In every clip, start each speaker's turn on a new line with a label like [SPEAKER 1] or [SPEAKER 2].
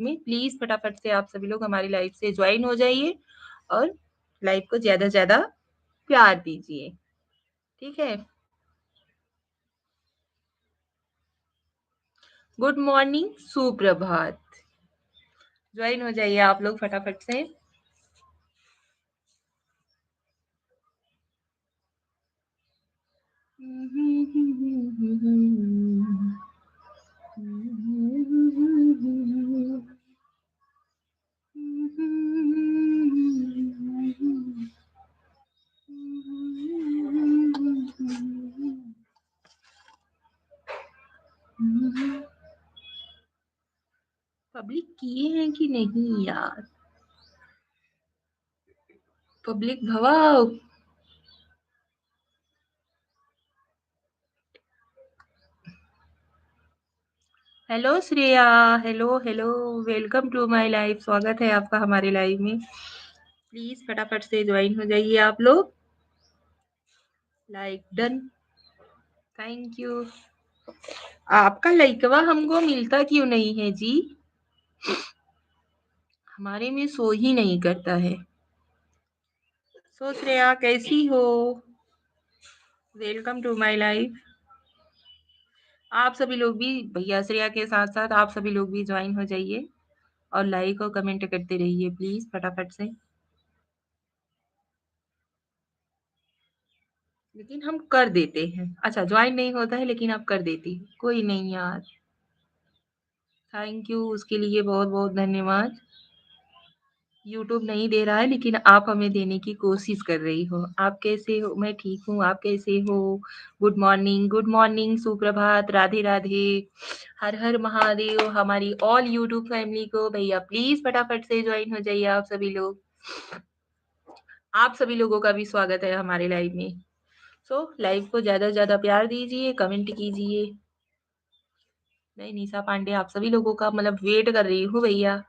[SPEAKER 1] में प्लीज फटाफट से आप सभी लोग हमारी लाइव से ज्वाइन हो जाइए और लाइव को ज्यादा से ज्यादा प्यार दीजिए, ठीक है। गुड मॉर्निंग, सुप्रभात। ज्वाइन हो जाइए आप लोग फटाफट से। पब्लिक किए हैं कि नहीं यार? पब्लिक भवाओ। Hello Shreya, hello hello, welcome to my live. स्वागत है आपका हमारे लाइव में। प्लीज फटाफट से ज्वाइन हो जाइए आप लोग। Like done, thank you. आपका लाइकवा हमको मिलता क्यों नहीं है जी? हमारे में शो ही नहीं करता है। सो श्रेया कैसी हो? Welcome to my live. आप सभी लोग भी भैया श्रेया के साथ साथ आप सभी लोग भी ज्वाइन हो जाइए और लाइक और कमेंट करते रहिए प्लीज फटाफट से। लेकिन हम कर देते हैं। अच्छा, ज्वाइन नहीं होता है लेकिन आप कर देती है। कोई नहीं यार, थैंक यू उसके लिए बहुत बहुत धन्यवाद। यूट्यूब नहीं दे रहा है लेकिन आप हमें देने की कोशिश कर रही हो। आप कैसे हो? मैं ठीक हूँ, आप कैसे हो? गुड मॉर्निंग, गुड मॉर्निंग, सुप्रभात, राधे राधे, हर हर महादेव। हमारी ऑल यूट्यूब फैमिली को भैया प्लीज फटाफट से ज्वाइन हो जाइए आप सभी लोग। आप सभी लोगों का भी स्वागत है हमारे लाइव में। सो लाइव को ज्यादा से ज्यादा प्यार दीजिए, कमेंट कीजिए। मैं निशा पांडे आप सभी लोगों का मतलब वेट कर रही हूँ भैया,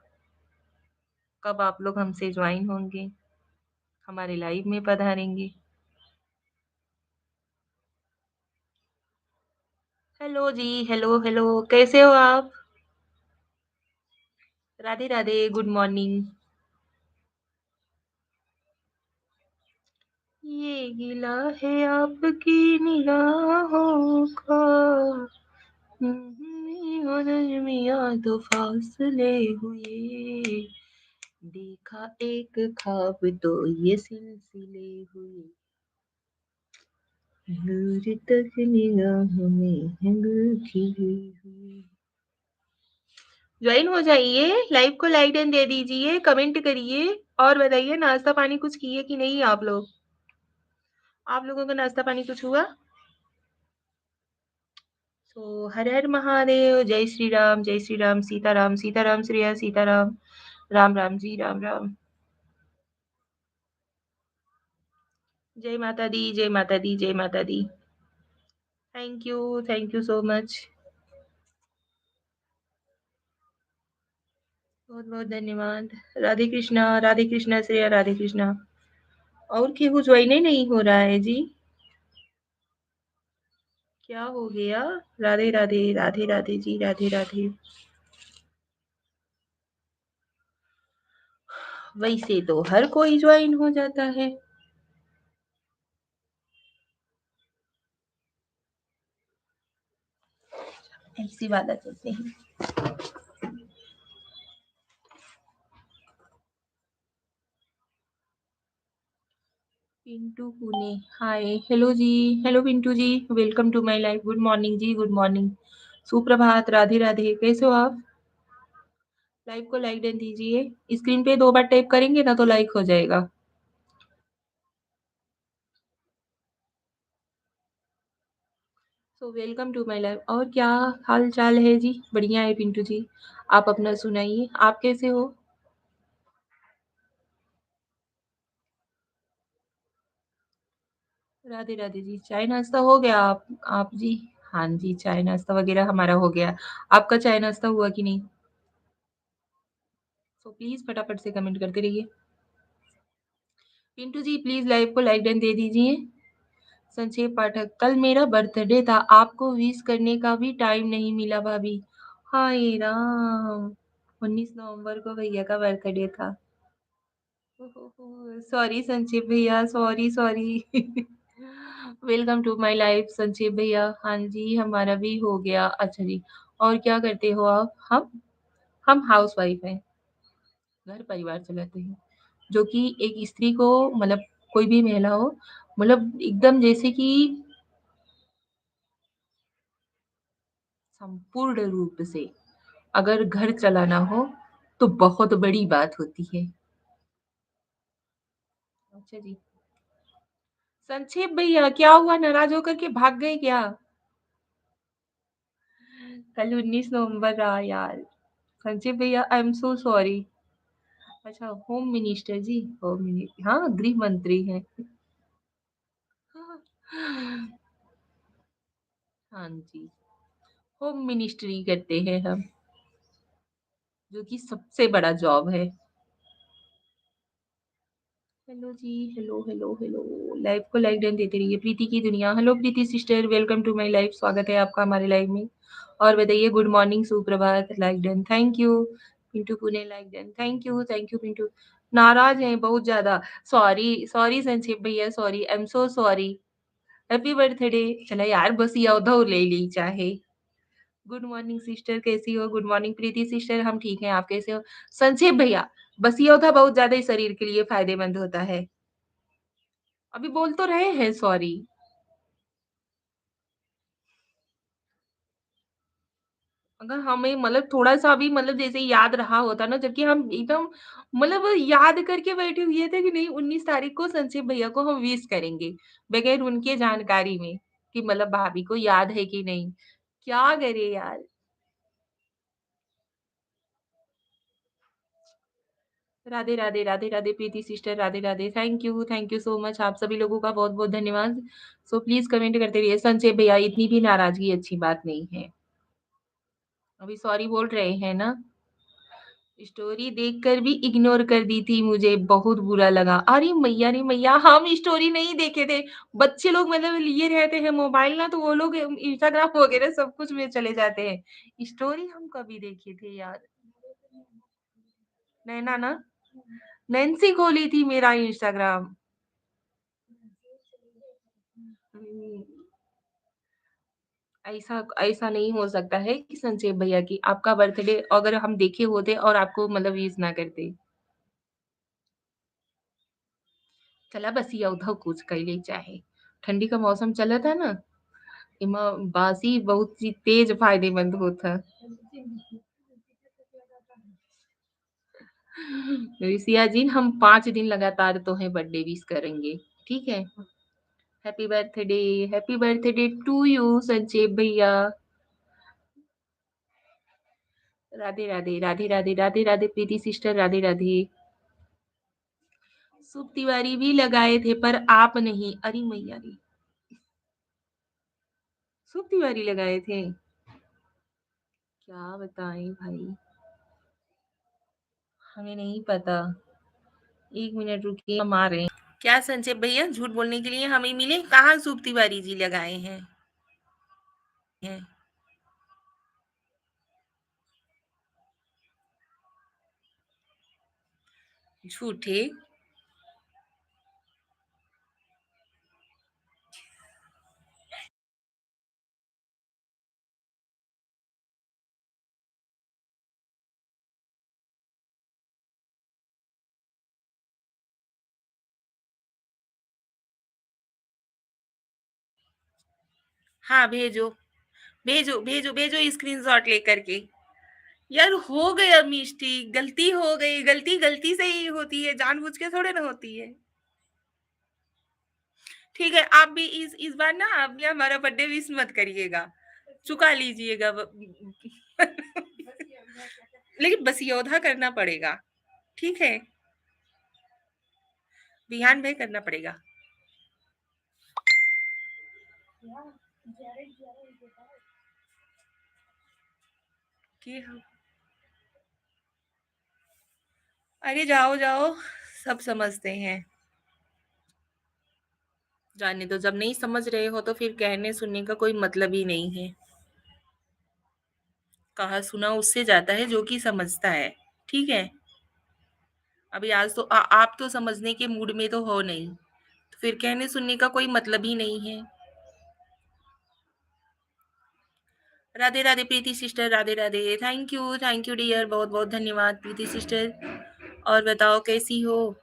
[SPEAKER 1] कब आप लोग हमसे ज्वाइन होंगे, हमारे लाइव में पधारेंगे। हेलो जी, हेलो हेलो, कैसे हो आप? Radhe Radhe, good morning. ये गिला है आपकी निगाहों का, और नजमिया तो फासले हुए, देखा एक ख्वाब तो ये सिलसिले हुए, दूर तक निगाहों में है गुल खिली हुई। ज्वाइन हो जाइए, लाइव को लाइक एंड दे दीजिए, कमेंट करिए और बताइए नाश्ता पानी कुछ किए कि नहीं आप लोग? आप लोगों का नाश्ता पानी कुछ हुआ? सो हर हर महादेव, जय श्री राम, जय श्री राम, सीताराम सीताराम, श्रेया सीताराम, राम राम जी, राम राम। जय माता दी, जय माता दी, जय माता दी। Thank you so much. बहुत बहुत धन्यवाद। राधे कृष्णा श्रेया, राधे कृष्णा। और केहू ज्वाइन नहीं हो रहा है जी? क्या हो गया? राधे राधे, राधे राधे जी, राधे राधे। वैसे तो हर कोई ज्वाइन हो जाता है। ऐसी वाला चलते हैं। Pintu Pune, hi, hello ji, hello Pintu ji, welcome to my life. Good morning ji, good morning, सुप्रभात, राधे राधे, कैसे हो आप? लाइव को लाइक दे दीजिए, स्क्रीन पे 2 बार टैप करेंगे ना तो लाइक हो जाएगा। So welcome to my life. और क्या हाल चाल है जी? बढ़िया है पिंटू जी, आप अपना सुनाइए, आप कैसे हो? राधे राधे जी, चाय नाश्ता हो गया आप जी? हाँ जी, चाय नाश्ता वगैरह हमारा हो गया। आपका चाय नाश्ता हुआ कि नहीं? सो प्लीज फटाफट से कमेंट करते रहिए। पिंटू जी प्लीज लाइव को लाइक डन दे दीजिए। संजय पाठक, कल मेरा बर्थडे था, आपको विश करने का भी टाइम नहीं मिला भाभी। हाय राम, 19 नवंबर को भैया का बर्थडे था। सॉरी संचित भैया, sorry sorry. Welcome to my life Sanchit भैया। हाँ जी, हमारा भी हो गया। अच्छा जी, और क्या करते हो आप? हम हाउस वाइफ हैं, घर परिवार चलाते हैं, जो कि एक स्त्री को, मतलब कोई भी महिला हो, मतलब एकदम जैसे कि संपूर्ण रूप से अगर घर चलाना हो तो बहुत बड़ी बात होती है। अच्छा जी, संक्षेप भैया क्या हुआ, नाराज होकर के भाग गए क्या? कल 19 नवंबर रहा यार। संक्षेप भैया आई एम सो सॉरी। अच्छा, होम मिनिस्टर जी, होम मिनिस्टर, हाँ गृह मंत्री हैं। हाँ जी, होम मिनिस्ट्री करते हैं हम, जो कि सबसे बड़ा जॉब है। हेलो जी, हेलो हेलो हेलो। लाइव को लाइक डन देते रहिए। प्रीति की दुनिया, hello Preeti sister, welcome to my live. स्वागत है आपका हमारे लाइव में। और बताइए, गुड मॉर्निंग, सुप्रभात, like done, thank you. Pintu Pune like done, thank you Pintu. नाराज हैं बहुत ज्यादा। सॉरी सॉरी संक्षेप भैया, sorry, I am so sorry. Happy birthday. चला यार, बस ये उधर ले ली चाहे। गुड मॉर्निंग सिस्टर, कैसी हो? गुड मॉर्निंग प्रीति सिस्टर, हम ठीक हैं, आप कैसे हो? संक्षेप भैया, बस ये होता बहुत ज्यादा ही शरीर के लिए फायदेमंद होता है। अभी बोल तो रहे हैं सॉरी। अगर हमें मतलब थोड़ा-सा भी मतलब जैसे याद रहा होता ना, जबकि हम एकदम मतलब याद करके बैठे हुए थे कि नहीं 19 तारीख को संक्षेप भैया को हम विश करेंगे, बगैर उनके जानकारी में कि मतलब भाभी को याद है कि नहीं। क्या करें यार? Radhe, Radhe, Radhe, Radhe Preeti sister, Radhe, Radhe. Thank you so much. आप सभी लोगों का बहुत-बहुत धन्यवाद। सो प्लीज़ कमेंट करते रहिए। संक्षेप भैया, इतनी भी नाराज़गी अच्छी बात नहीं है। अभी सॉरी बोल रहे हैं ना? स्टोरी देखकर भी इग्नोर कर दी थी, मुझे बहुत बुरा लगा। अरे मैया रे मैया, हम स्टोरी नहीं देखे थे। बच्चे लोग मतलब लिए रहते हैं मोबाइल ना, तो वो लोग इंस्टाग्राम वगैरह सब कुछ में चले जाते हैं। स्टोरी हम कभी देखे थे यार? नैना ना, नैन्सी खोली थी मेरा इंस्टाग्राम। हम्म, ऐसा ऐसा नहीं हो सकता है कि संजय भैया की आपका बर्थडे अगर हम देखे होते और आपको मतलब विश ना करते। चला बस ये उधर कुछ कैले चाहे। ठंडी का मौसम चला था ना, इमा बासी बहुत सी तेज फायदेमंद होता। सिया जी, हम 5 दिन लगातार तुम्हें बर्थडे विश करेंगे, ठीक है? Happy birthday, happy birthday to you Sanjay भैया। राधे राधे, राधे राधे, राधे राधे प्रीति सिस्टर, राधे राधे। शुभ तिवारी भी लगाए थे पर आप नहीं। अरे मैया रे, शुभ तिवारी लगाए थे। क्या बताएं भाई, हमें नहीं पता। 1 मिनट रुकिए, हम आ रहे हैं। क्या संजय भैया, झूठ बोलने के लिए हमें मिले कहाँ? शुभ तिवारी जी लगाए हैं झूठे। हाँ भेजो, भेजो भेजो भेजो स्क्रीनशॉट लेकर के। यार हो गया मिस्टेक, गलती हो गई, गलती गलती से ही होती है, जानबूझ के थोड़े ना होती है। ठीक है, आप भी इस बार ना आप भी हमारा बर्थडे विश मत करिएगा, चुका लीजिएगा। लेकिन बस योद्धा करना पड़ेगा, ठीक है? बिहान में करना पड़ेगा। कि हम, अरे जाओ जाओ, सब समझते हैं। जाने दो, जब नहीं समझ रहे हो तो फिर कहने सुनने का कोई मतलब ही नहीं है। कहा सुना उससे जाता है जो कि समझता है। ठीक है? अभी आज तो आप तो समझने के मूड में तो हो नहीं, तो फिर कहने सुनने का कोई मतलब ही नहीं है। Radhe Radhe Preeti sister, Radhe Radhe. Thank you dear, बहुत बहुत धन्यवाद प्रीति सिस्टर। और बताओ कैसी हो?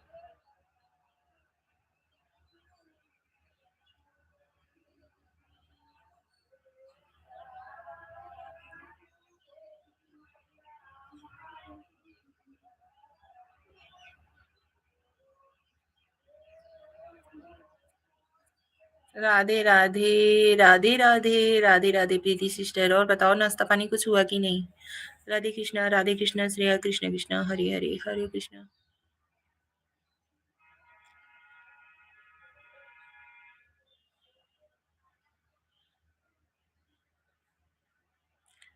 [SPEAKER 1] राधे राधे, राधे राधे, राधे राधे प्रीति सिस्टर। और बताओ नाश्ता पानी कुछ हुआ कि नहीं? राधे कृष्णा श्रेया, कृष्ण कृष्णा, हरे हरे, हरे कृष्णा।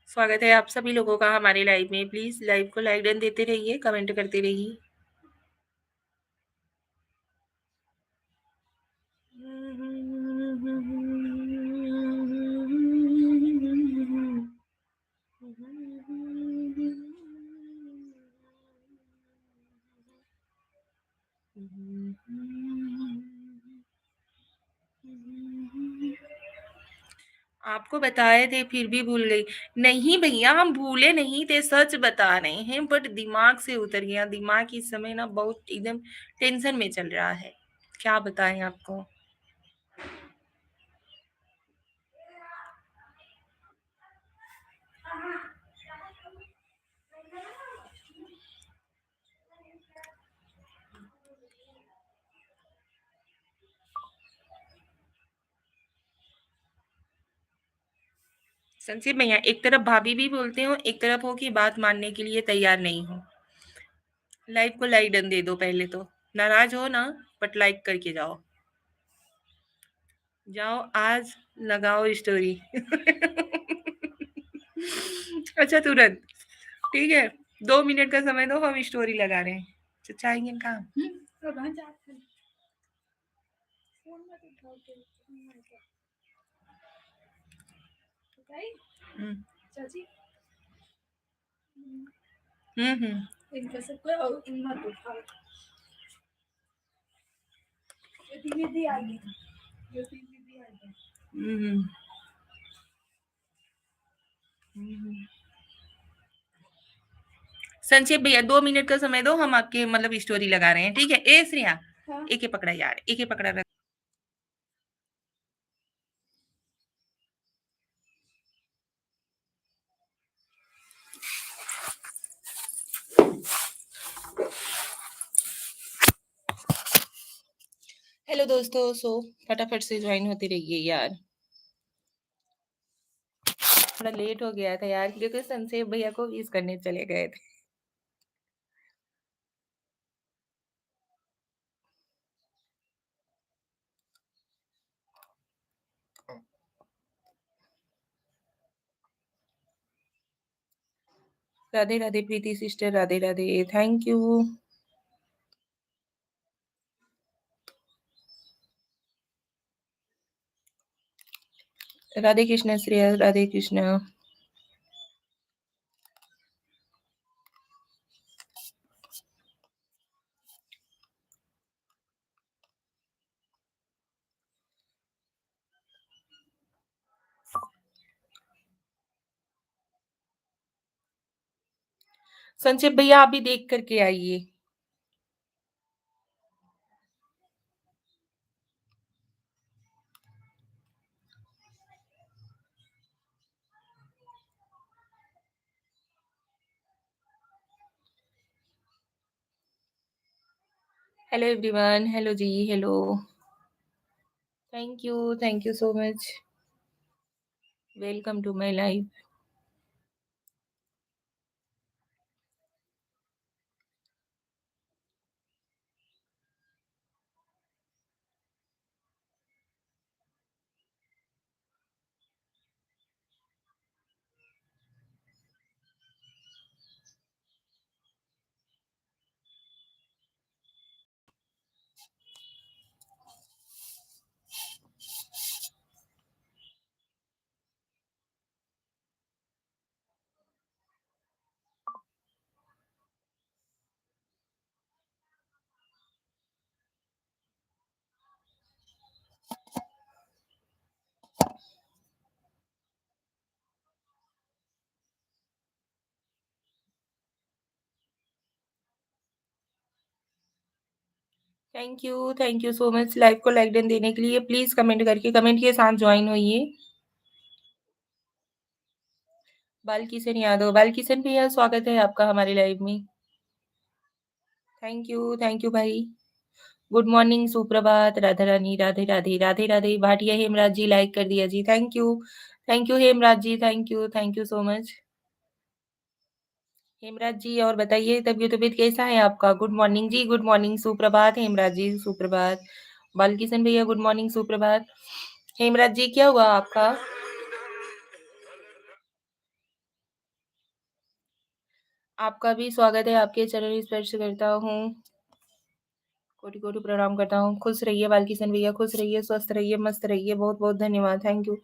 [SPEAKER 1] स्वागत है आप सभी लोगों का हमारे लाइव में। प्लीज लाइव को लाइक डन देते रहिए, कमेंट करते रहिए। आपको बताए थे फिर भी भूल गई। नहीं भैया, हम भूले नहीं थे, सच बता रहे हैं, बट दिमाग से उतर गया। दिमाग इस समय ना बहुत एकदम टेंशन में चल रहा है। क्या बताएं आपको? संसीप भैया, एक तरफ भाभी भी बोलते हो, एक तरफ हो कि बात मानने के लिए तैयार नहीं हो। लाइव को लाइक डन दे दो पहले तो। नाराज हो ना, बट लाइक करके जाओ। जाओ आज लगाओ स्टोरी। अच्छा तुरंत। ठीक है, 2 मिनट का समय दो, हम स्टोरी लगा रहे हैं। चाहेंगे काम। हम्म इनका सबको मत उठाओ। दीदी आ गई। दीदी आ गई। संक्षेप भैया, 2 मिनट का समय दो, हम आपके मतलब स्टोरी लगा रहे हैं। ठीक है? ए श्रेया, हाँ? एक ही पकड़ा यार, एक ही पकड़ा रख। हेलो दोस्तों, फटाफट से ज्वाइन होते रहिए यार। थोड़ा लेट हो गया था यार, क्योंकि संक्षेप भैया को विश करने चले गए थे। Radhe Radhe Preeti sister, Radhe Radhe, thank you. Radhe Krishna Shreya, Radhe Krishna. संक्षेप भैया, आप भी देख करके आइए। Hello everyone, hello ji, hello. Thank you so much. Welcome to my life. Thank you so much live को लाइक डन देने के लिए। प्लीज़ कमेंट करके कमेंट के साथ जॉइन होइए। बालकिशन यादव, बालकिशन भैया स्वागत है आपका हमारे लाइव में। थैंक यू भाई। गुड मॉर्निंग, सुप्रभात, राधा रानी, राधे राधे, राधे राधे। भाटिया हेमराज जी लाइक कर दिया जी, thank you Hemraj ji, thank you so much Hemraj ji. और बताइए तबीयत तबीयत कैसा है आपका? Good morning ji, good morning, सुप्रभात हेमराज जी, सुप्रभात। बालकिशन भैया गुड मॉर्निंग, सुप्रभात। हेमराज जी क्या हुआ आपका? आपका भी स्वागत है, आपके चरण स्पर्श करता हूँ। कोटि कोटि प्रणाम करता हूँ। खुश रहिए बालकिशन भैया, खुश रहिए, स्वस्थ रहिए, मस्त रहिए। बहुत बहुत धन्यवाद, थैंक यू।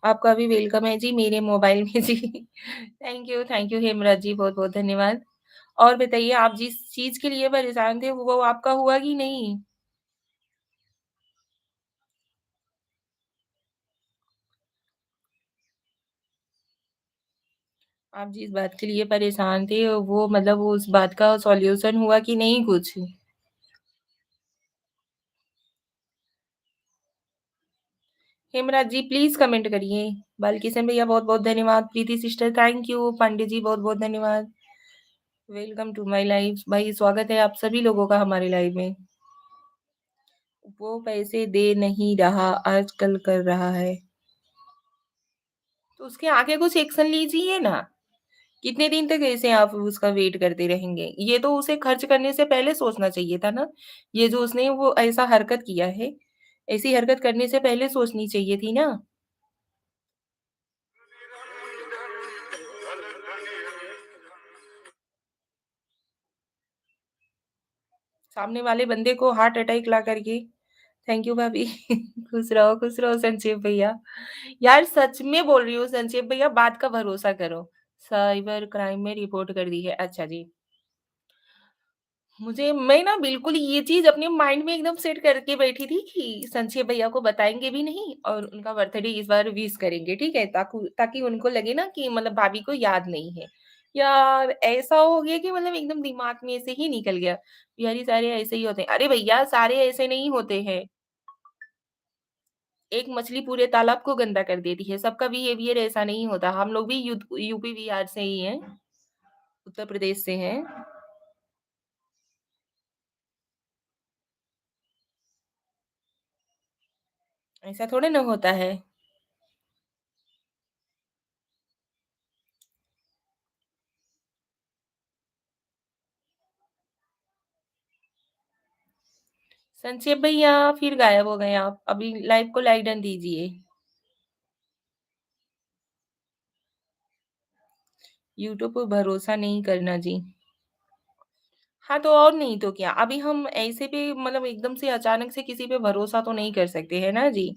[SPEAKER 1] आपका भी वेलकम है जी मेरे मोबाइल में जी। थैंक यू हेमराज जी, बहुत बहुत धन्यवाद। और बताइए आप जिस चीज के लिए परेशान थे वो आपका हुआ कि नहीं? आप जिस बात के लिए परेशान थे वो मतलब वो उस बात का सॉल्यूशन हुआ कि नहीं कुछ? हेमराज जी प्लीज कमेंट करिए। बालकिशन भैया बहुत बहुत धन्यवाद। Preeti sister thank you. Pandey ji बहुत बहुत धन्यवाद। वेलकम टू माय लाइफ भाई, स्वागत है आप सभी लोगों का हमारे लाइव में। वो पैसे दे नहीं रहा, आजकल कर रहा है। तो उसके आगे कुछ एक्शन लीजिए ना। कितने दिन तक ऐसे आप उसका वेट करते रहेंगे? ये तो उसे खर्च करने से पहले सोचना चाहिए था ना। ये जो उसने वो ऐसा हरकत किया है, ऐसी हरकत करने से पहले सोचनी चाहिए थी ना। सामने वाले बंदे को हार्ट अटैक ला करके। थैंक यू भाभी। खुश रहो संजीव भैया। यार सच में बोल रही हूँ संजीव भैया, बात का भरोसा करो। साइबर क्राइम में रिपोर्ट कर दी है, अच्छा जी। मुझे मैं ना बिल्कुल ये चीज अपने माइंड में एकदम सेट करके बैठी थी कि संजय भैया को बताएंगे भी नहीं और उनका बर्थडे इस बार विश करेंगे, ठीक है, ताकि ताकि उनको लगे ना कि मतलब भाभी को याद नहीं है। यार ऐसा हो गया कि मतलब एकदम दिमाग में से ही निकल गया। यार ये सारे ऐसे ही होते हैं। अरे भैया सारे ऐसे नहीं होते हैं। एक मछली पूरे तालाब को गंदा कर देती है, सबका बिहेवियर ऐसा नहीं होता। हम लोग भी यूपी बिहार से ही हैं, उत्तर प्रदेश से हैं। ऐसा थोड़े ना होता है। संक्षेप भैया फिर गायब हो गए आप, अभी लाइव को लाइक डन दीजिए। यूट्यूब पर भरोसा नहीं करना जी। हाँ तो और नहीं तो क्या, अभी हम ऐसे पे मतलब एकदम से अचानक से किसी पे भरोसा तो नहीं कर सकते है ना जी।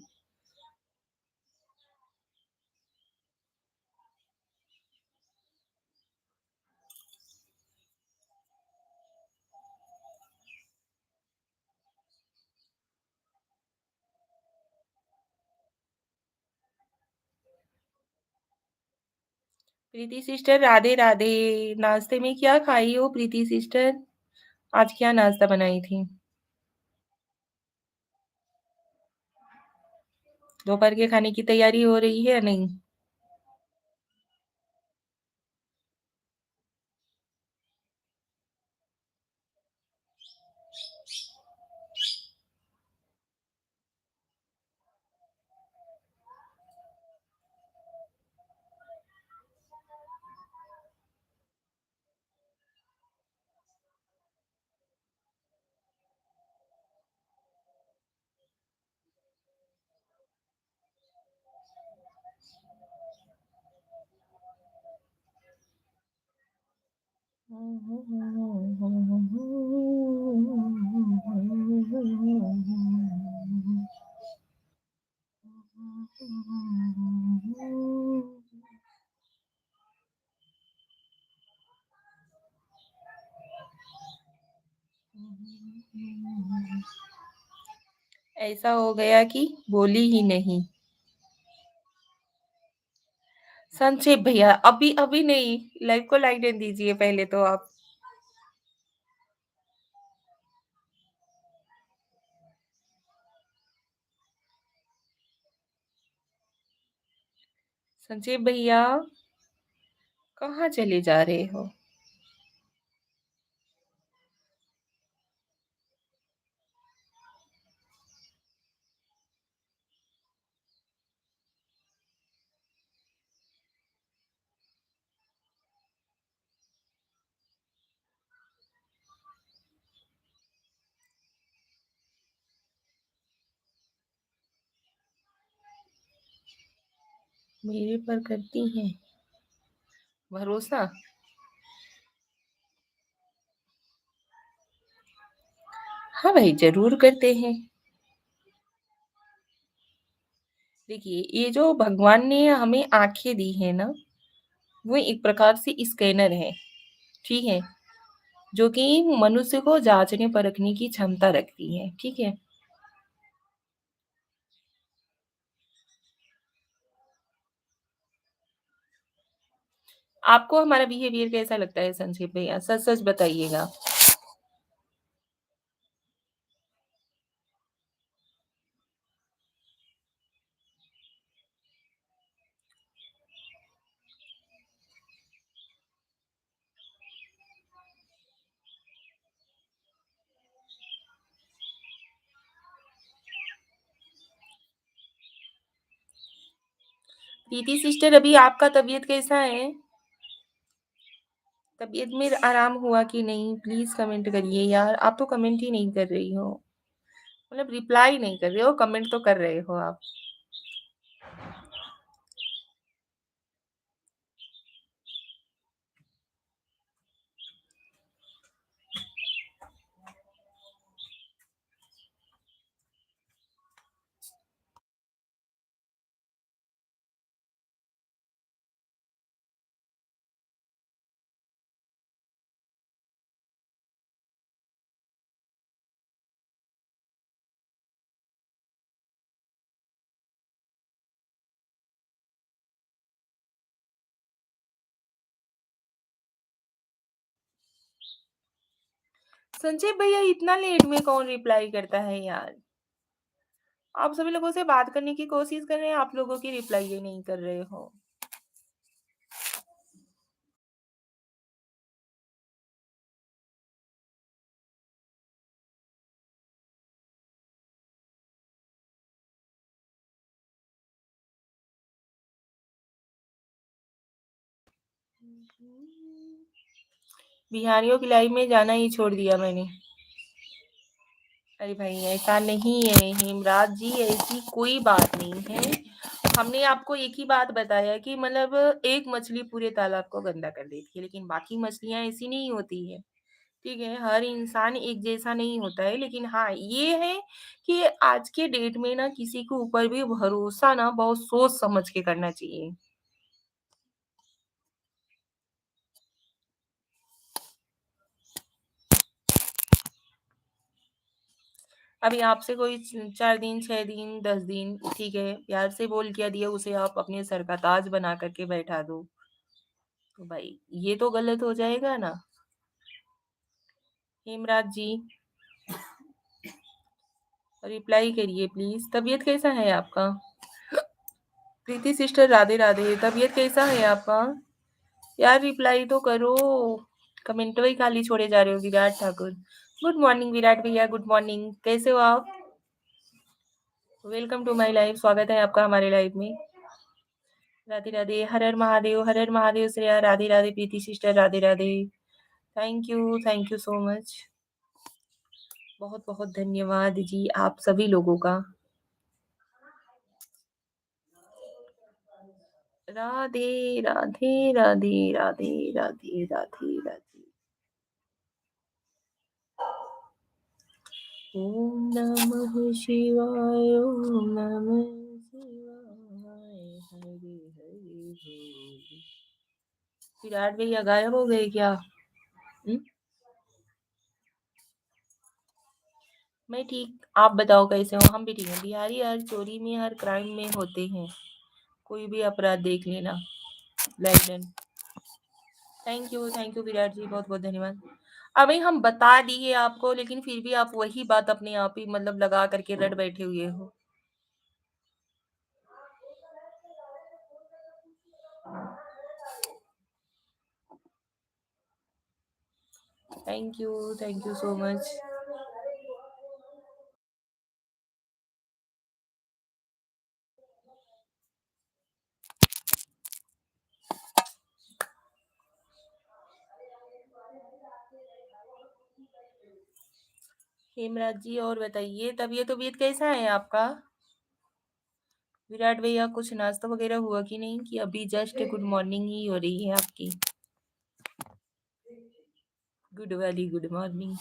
[SPEAKER 1] प्रीति सिस्टर राधे राधे। नाश्ते में क्या खाई हो प्रीति सिस्टर? आज क्या नाश्ता बनाई थी? दोपहर के खाने की तैयारी हो रही है या नहीं? ऐसा हो गया कि बोली ही नहीं। संक्षेप भैया अभी अभी नहीं, लाइव को लाइक दे दीजिए पहले तो आप। संजीव भैया, कहाँ चले जा रहे हो? मेरे पर करती हैं भरोसा? हाँ भाई, जरूर करते हैं। देखिए, ये जो भगवान ने हमें आंखें दी है ना, वो एक प्रकार से स्कैनर है। ठीक है, जो कि मनुष्य को जांचने परखने की क्षमता रखती है। ठीक है। आपको हमारा बिहेवियर कैसा लगता है संजीव भैया? सच सच बताइएगा। प्रीति सिस्टर, अभी आपका तबीयत कैसा है? तबीयत में आराम हुआ कि नहीं? प्लीज कमेंट करिए यार, आप तो कमेंट ही नहीं कर रही हो। मतलब रिप्लाई नहीं कर रहे हो, कमेंट तो कर रहे हो आप। संजय भैया, इतना लेट में कौन रिप्लाई करता है यार? आप सभी लोगों से बात करने की कोशिश कर रहे हैं, आप लोगों की रिप्लाई ये नहीं कर रहे हो। बिहारियों की लाइफ में जाना ही छोड़ दिया मैंने। अरे भाई, ऐसा नहीं है हेमराज जी, ऐसी कोई बात नहीं है। हमने आपको एक ही बात बताया कि मतलब एक मछली पूरे तालाब को गंदा कर देती है, लेकिन बाकी मछलियां ऐसी नहीं होती है। ठीक है, हर इंसान एक जैसा नहीं होता है, लेकिन हाँ ये है कि आज के डेट में ना किसी के ऊपर भी भरोसा ना बहुत सोच समझ के करना चाहिए। अभी आपसे कोई 4 दिन, 6 दिन, 10 दिन, ठीक है, प्यार से बोल क्या दिया उसे आप अपने सर का ताज बना करके बैठा दो, तो भाई ये तो गलत हो जाएगा ना। हेमराज जी, रिप्लाई करिए प्लीज। तबीयत कैसा है आपका? प्रीति सिस्टर, राधे राधे। तबीयत कैसा है आपका? यार रिप्लाई तो करो। कमेंट वही खाली छोड़े जा रहे हो। विराट ठाकुर, गुड मॉर्निंग विराट भैया, गुड मॉर्निंग, कैसे हो आप? वेलकम टू माय लाइफ, स्वागत है आपका हमारे लाइफ में। Radhe Radhe, Har Har Mahadev, Har Har Mahadev Shreya, Radhe Radhe Preeti sister, Radhe Radhe. Thank you so much. बहुत बहुत धन्यवाद जी आप सभी लोगों का। राधे राधे राधे राधे राधे राधे राधे। ओम नमः शिवाय, ओम नमः शिवाय, हरे हरे बोल। विराट भैया गायब हो गए क्या? हम्म? मैं ठीक, आप बताओ कैसे हो? हम भी ठीक हैं। बिहारी हर चोरी में, हर क्राइम में होते हैं। कोई भी अपराध देख लेना। लेजेंड। थैंक यू विराट जी, बहुत बहुत धन्यवाद। अभी हम बता दिए आपको, लेकिन फिर भी आप वही बात अपने आप ही मतलब लगा करके रट बैठे हुए हो। Thank you so much. Hemraj ji और बताइए, तबीयत तबीयत कैसा है आपका? विराट भैया कुछ नाश्ता वगैरह हुआ कि नहीं, कि अभी जस्ट गुड मॉर्निंग ही हो रही है आपकी? गुड वाली गुड मॉर्निंग।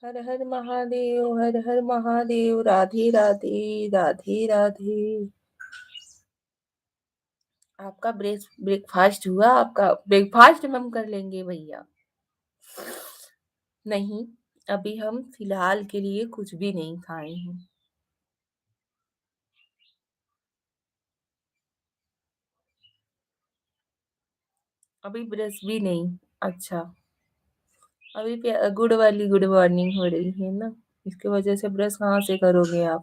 [SPEAKER 1] हर हर महादेव, हर हर महादेव, राधे राधे, राधे राधे। आपका ब्रेकफास्ट हुआ? आपका ब्रेकफास्ट हम कर लेंगे भैया। नहीं, अभी हम फिलहाल के लिए कुछ भी नहीं खाए हैं। अभी ब्रश भी नहीं। अच्छा, अभी गुड वाली गुड मॉर्निंग हो रही है ना, इसके वजह से ब्रश कहाँ से करोगे आप?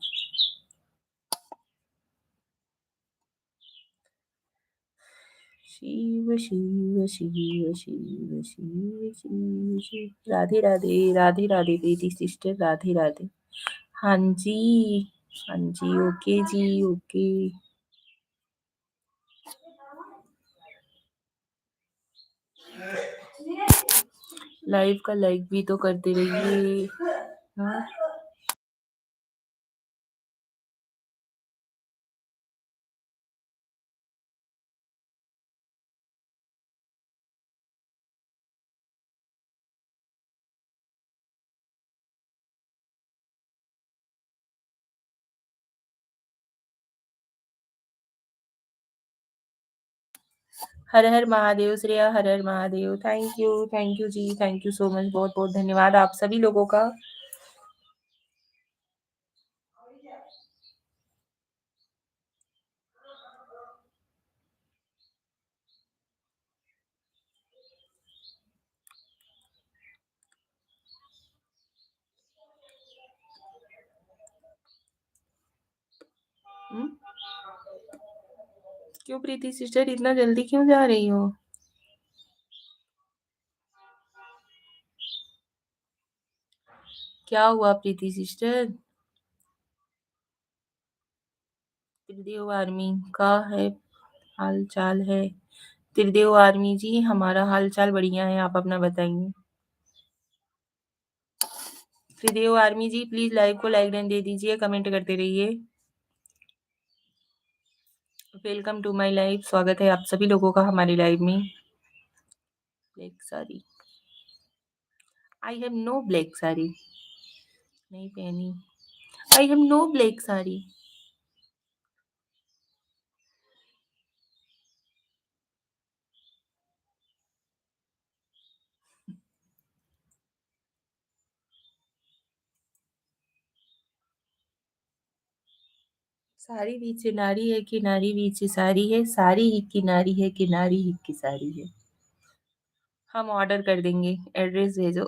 [SPEAKER 1] शिव शिव शिव शिव शिव शिव शिव। राधे राधे, राधे राधे दीदी सिस्टर, राधे राधे। हाँ जी, हाँ जी, ओके जी, ओके। लाइव का लाइक भी तो करते रहिए। हाँ, हर हर महादेव श्रेया, हर हर महादेव। थैंक यू जी, थैंक यू सो मच, बहुत बहुत धन्यवाद आप सभी लोगों का। हम्म? क्यों प्रीति सिस्टर इतना जल्दी क्यों जा रही हो? क्या हुआ प्रीति सिस्टर? त्रिदेव आर्मी का है हाल चाल है? त्रिदेव आर्मी जी, हमारा हाल चाल बढ़िया है, आप अपना बताइए। त्रिदेव आर्मी जी प्लीज लाइव को लाइक डन दे दीजिए, कमेंट करते रहिए। वेलकम टू माय लाइव, स्वागत है आप सभी लोगों का हमारी लाइव में। Black sari, I have no black sari, नहीं पहनी। I have no black sari. Sari बीच नारी है कि नारी बीच साड़ी है, साड़ी ही की नारी है कि नारी ही की साड़ी है। हम ऑर्डर कर देंगे, एड्रेस भेजो।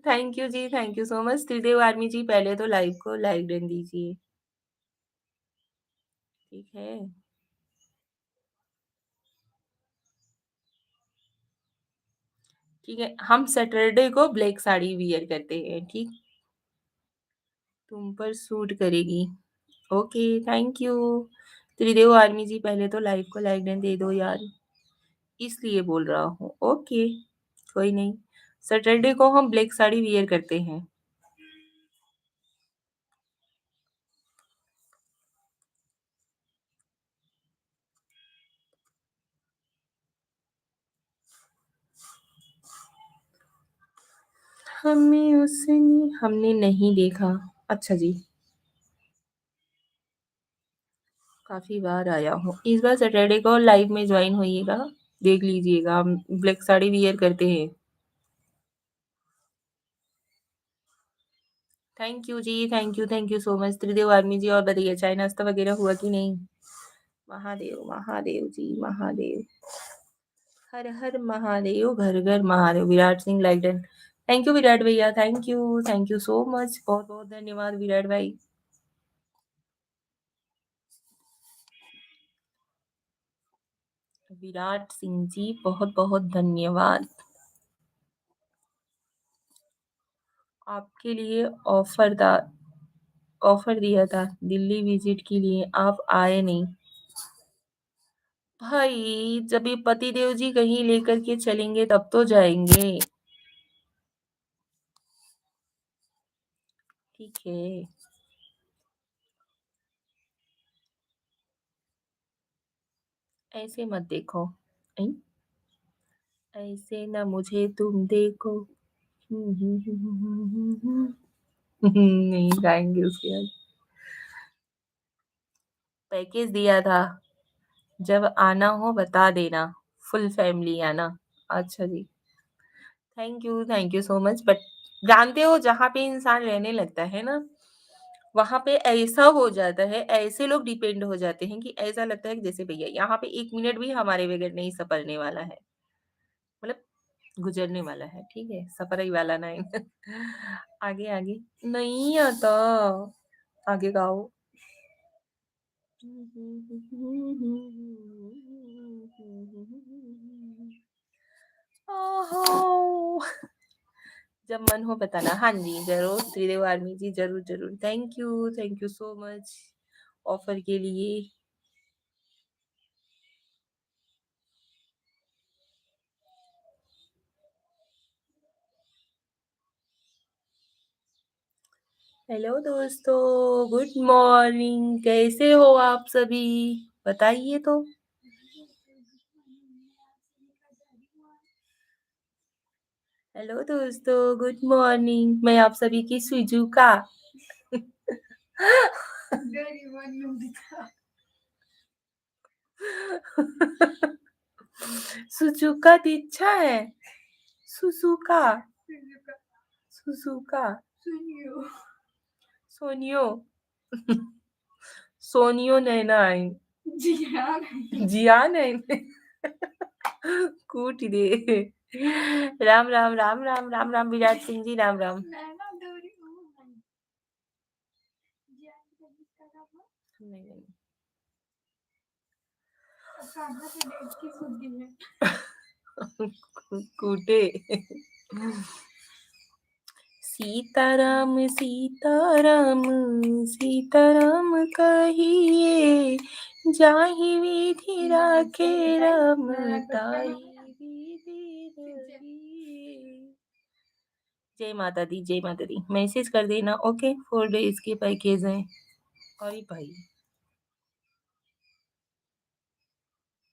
[SPEAKER 1] थैंक यू जी, thank you so much. Tridev army ji पहले तो लाइव को लाइक डन दीजिए, ठीक है? ठीक है, हम सैटरडे को ब्लैक साड़ी वियर करते हैं, ठीक? तुम पर सूट करेगी। Okay, thank you. Tridev army ji पहले तो लाइव को लाइक डन दे दो यार, इसलिए बोल रहा हूँ। ओके, कोई नहीं, सैटरडे को हम ब्लैक साड़ी वियर करते हैं। हमने नहीं देखा। अच्छा जी, काफी बार आया हूँ, इस बार सैटरडे को लाइव में ज्वाइन होइएगा, देख लीजिएगा, हम ब्लैक साड़ी वियर करते हैं। थैंक यू जी, thank you so much Tridev army ji. और बताइए चाय नाश्ता वगैरह हुआ कि नहीं? महादेव महादेव जी, महादेव। हर हर महादेव, घर घर Mahadev. Virat Singh like done, thank you Virat भैया, थैंक यू सो मच, बहुत बहुत धन्यवाद विराट भाई। विराट सिंह जी बहुत बहुत धन्यवाद। आपके लिए ऑफर दिया था दिल्ली विजिट के लिए, आप आए नहीं। भाई जब ये पतिदेव जी कहीं लेकर के चलेंगे तब तो जाएंगे। ठीक है। ऐसे मत देखो। ऐं? ऐसे ना मुझे तुम देखो। नहीं जाएंगे उसके बाद। पैकेज दिया था, जब आना हो बता देना, फुल फैमिली आना। अच्छा जी, thank you so much. But जानते हो जहाँ पे इंसान रहने लगता है ना, वहां पे ऐसा हो जाता है, ऐसे लोग डिपेंड हो जाते हैं कि ऐसा लगता है कि जैसे भैया यहाँ पे 1 मिनट भी हमारे बगैर नहीं सपरने वाला है, मतलब गुजरने वाला है, ठीक है, सफर ही वाला नहीं। आगे आगे नहीं आता, आगे गाओ। ओहो, जब मन हो बताना। हाँ जी जरूर त्रिदेव आर्मी जी, जरूर जरूर। Thank you so much offer के लिए। हेलो दोस्तों, गुड मॉर्निंग, कैसे हो आप सभी, बताइए तो। हेलो दोस्तों, गुड मॉर्निंग, मैं आप सभी की सुजुका। सुजुका दीक्षा है। सुजुका, सुजुका, सोनियो, सोनियो नैना आई, जियान है। कूट दे। राम राम राम राम राम राम विराट सिंह जी, राम राम। नहीं नहीं कूटे। सीताराम सीताराम सीताराम कहिए, जाहि विधि राखे राम, ताहि विधि रहिए। जय माता दी, जय माता दी। मैसेज कर देना, ओके, 4 डेज के पैकेज हैं। अरे भाई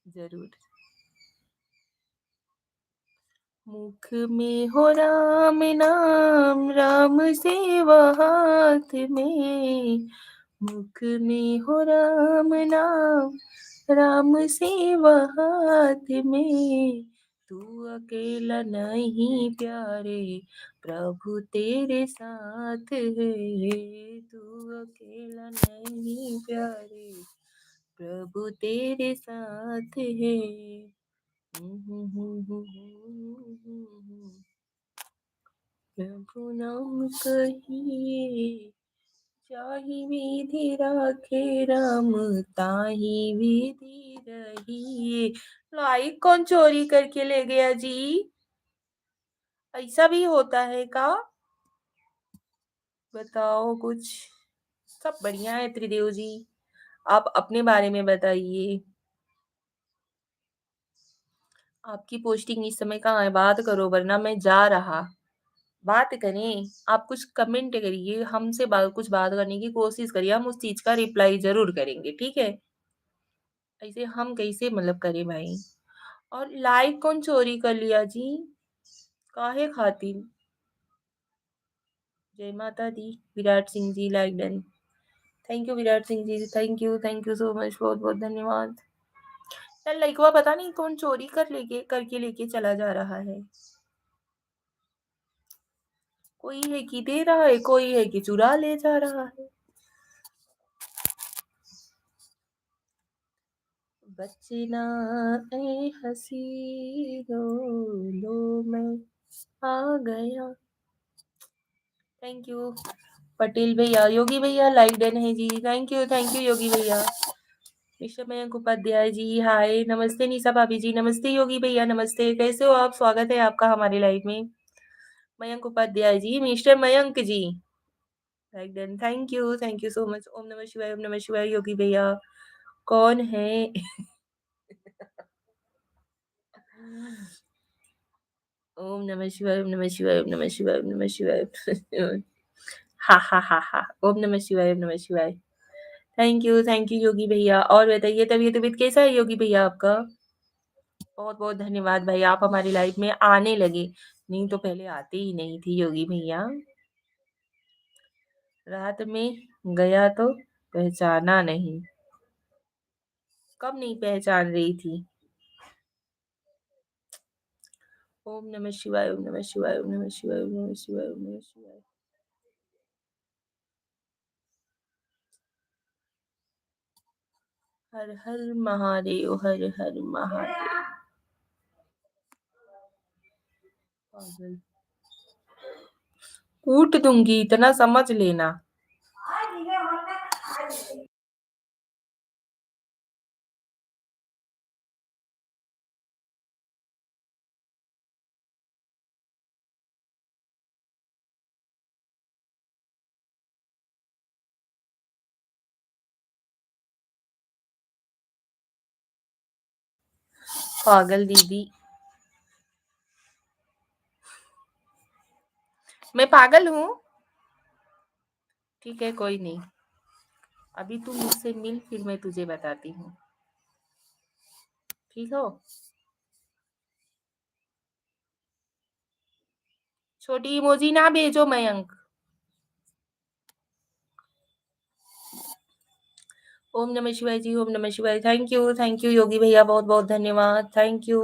[SPEAKER 1] जरूर। मुख में हो राम नाम, राम सेवा हाथ में। मुख में हो राम नाम, राम सेवा हाथ में। तू अकेला नहीं प्यारे, प्रभु तेरे साथ है। तू अकेला नहीं प्यारे, प्रभु तेरे साथ है। प्रभु नाम कहिए, जाहि विधि राखे राम, ताहि विधि रहिए। लाइक कौन चोरी करके ले गया जी, ऐसा भी होता है का, बताओ कुछ। सब बढ़िया है त्रिदेव जी, आप अपने बारे में बताइए। आपकी पोस्टिंग इस समय कहाँ है, बात करो वरना मैं जा रहा। बात करें, आप कुछ कमेंट करिए, हमसे कुछ बात करने की कोशिश करिए, हम उस चीज का रिप्लाई जरूर करेंगे, ठीक है। ऐसे हम कैसे मतलब करें भाई। और लाइक कौन चोरी कर लिया जी, काहे खातिर। जय माता दी। Virat Singh ji like done. Thank you Virat Singh ji, thank you so much, बहुत बहुत धन्यवाद। यार लाइकवा पता नहीं कौन चोरी करके लेके चला जा रहा है। कोई है कि दे रहा है, कोई है कि चुरा ले जा रहा है। बचना ए हसी, रो लो मैं आ गया। थैंक यू पटेल भैया, योगी भैया लाइक डन है जी, थैंक यू योगी भैया। मिस्टर मयंक उपाध्याय जी हाय, नमस्ते निशा भाभी जी, नमस्ते योगी भैया, नमस्ते, कैसे हो आप? स्वागत है आपका हमारे लाइव में। Mayank Upadhyay ji, mister Mayank ji like done, thank you so much. ओम नमः शिवाय, ओम नमः शिवाय। योगी भैया कौन है? ओम नमः शिवाय, ओम नमः शिवाय, ओम नमः शिवाय, ओम नमः शिवाय। हा हा हा हा, ओम नमः शिवाय, ओम नमः शिवाय। थैंक यू योगी भैया। और बताइए तबीयत तबीयत कैसा है योगी भैया आपका? बहुत बहुत धन्यवाद भाई, आप हमारी लाइफ में आने लगे, नहीं तो पहले आते ही नहीं थी योगी भैया। रात में गया तो पहचाना नहीं। कब नहीं पहचान रही थी? ओम नमः शिवाय, ओम नमः शिवाय, ओम नमः शिवाय, ओम नमः शिवाय, ओम नमः शिवाय। हर हर महादेव, हर हर महादेव। पागल, कूट दूंगी, इतना समझ लेना। पागल दीदी, मैं पागल हूँ? ठीक है कोई नहीं, अभी तू मुझसे मिल, फिर मैं तुझे बताती हूँ, ठीक हो? छोटी इमोजी ना भेजो मयंक। ओम नमः शिवाय जी, ओम नमः शिवाय। थैंक यू योगी भैया, बहुत बहुत धन्यवाद, thank you.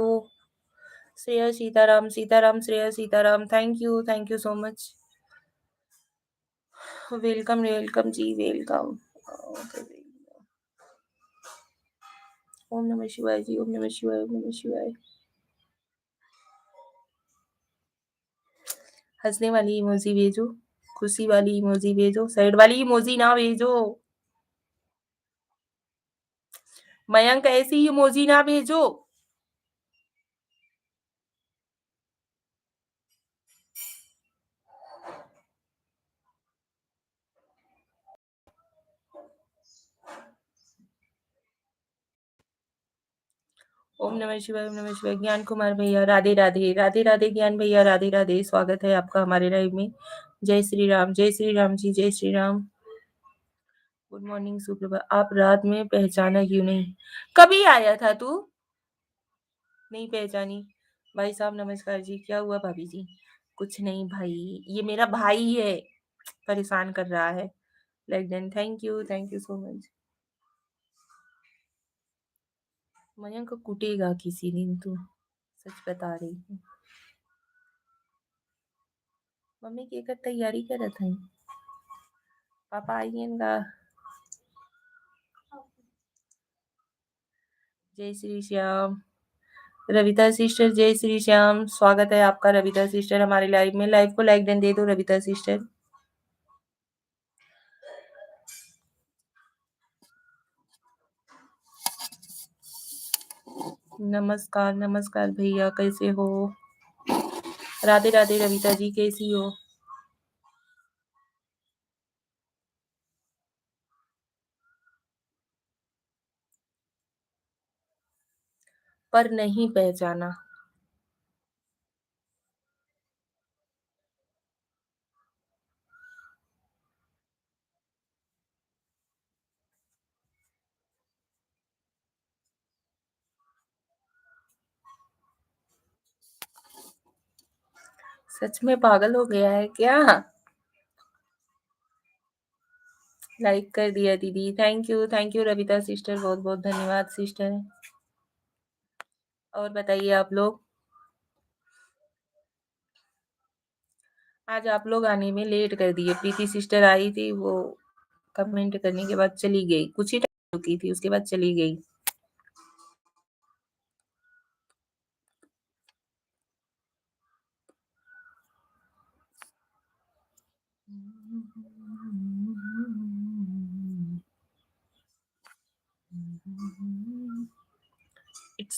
[SPEAKER 1] Shreya Sitaram, Sitaram Shreya Sitaram, thank you so much. Welcome welcome ji, welcome. ओम नमः शिवाय जी, ओम नमः शिवाय, ओम नमः शिवाय। हंसने वाली इमोजी भेजो, खुशी वाली इमोजी भेजो, सैड वाली इमोजी ना भेजो। मयंक ऐसी इमोजी ना भेजो। ओम नमः शिवाय, ओम नमः शिवाय। ज्ञान कुमार भैया राधे राधे, राधे राधे ज्ञान भैया, राधे राधे, स्वागत है आपका हमारे लाइव में। जय श्री राम, जय श्री राम जी, जय श्री राम। गुड मॉर्निंग सुप्रभात। आप रात में पहचाना क्यों नहीं? कभी आया था तू? नहीं पहचानी? भाई साहब नमस्कार जी। क्या हुआ भाभी जी? कुछ नहीं भाई, ये मेरा भाई है, परेशान कर रहा है। Like done, thank you so much. Mayank कूटेगा किसी दिन तू, सच बता रही हूँ। मम्मी की एक तैयारी करत है, पापा आइएगा। जय श्री श्याम। रविता सिस्टर जय श्री श्याम, स्वागत है आपका रविता सिस्टर हमारे लाइव में। लाइव को लाइक डन दे दो रविता सिस्टर। नमस्कार नमस्कार भैया, कैसे हो? राधे राधे रविता जी, कैसी हो? पर नहीं पहचाना। सच में पागल हो गया है क्या? लाइक कर दिया दीदी, थैंक यू रविता सिस्टर, बहुत बहुत धन्यवाद सिस्टर। और बताइए आप लोग, आज आप लोग आने में लेट कर दिए। प्रीति सिस्टर आई थी, वो कमेंट करने के बाद चली गई, कुछ ही टाइम रुकी थी, उसके बाद चली गई।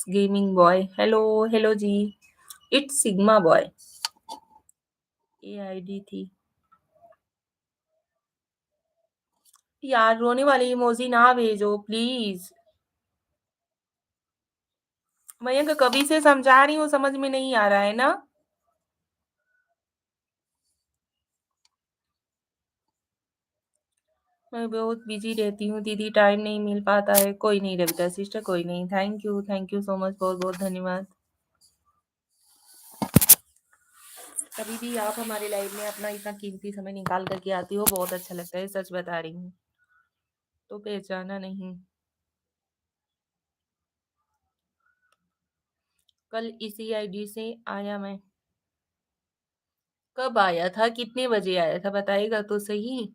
[SPEAKER 1] It's gaming boy. Hello hello जी। It's sigma boy. ये आईडी थी यार। रोने वाली इमोजी ना भेजो प्लीज। मयंक कभी से समझा रही हूँ, समझ में नहीं आ रहा है ना। मैं बहुत बिजी रहती हूँ दीदी, टाइम नहीं मिल पाता है। कोई नहीं रविता सिस्टर, कोई नहीं। थैंक यू सो मच, बहुत बहुत धन्यवाद। कभी भी आप हमारे लाइफ में अपना इतना कीमती समय निकाल करके आती हो, बहुत अच्छा लगता है, सच बता रही हूँ। तो पहचाना नहीं। कल इसी आईडी से आया मैं। कब आया था, कितने बजे आया था, बताएगा तो सही।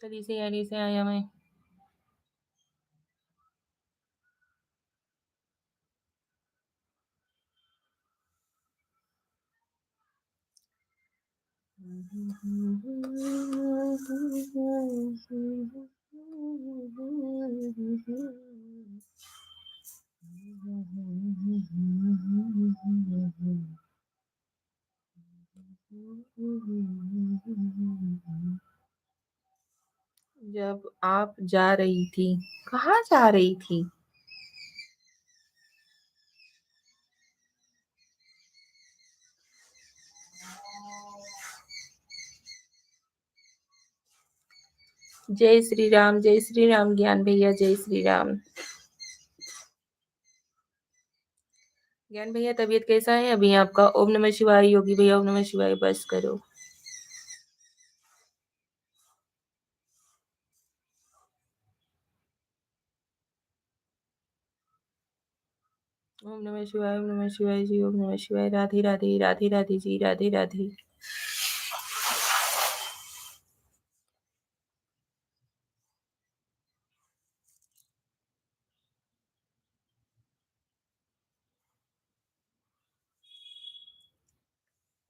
[SPEAKER 1] कल इसी आईडी से आया मैं। जब आप जा रही थी, कहाँ जा रही थी। जय श्री राम ज्ञान भैया, जय श्री राम। ज्ञान भैया तबीयत कैसा है अभी आपका। ओम नमः शिवाय। योगी भैया ओम नमः शिवाय, बस करो। ओम नमः शिवाय, ओम नमः शिवाय जी, ओम नमः शिवाय। Radhe Radhe, Radhe Radhe ji, Radhe Radhe.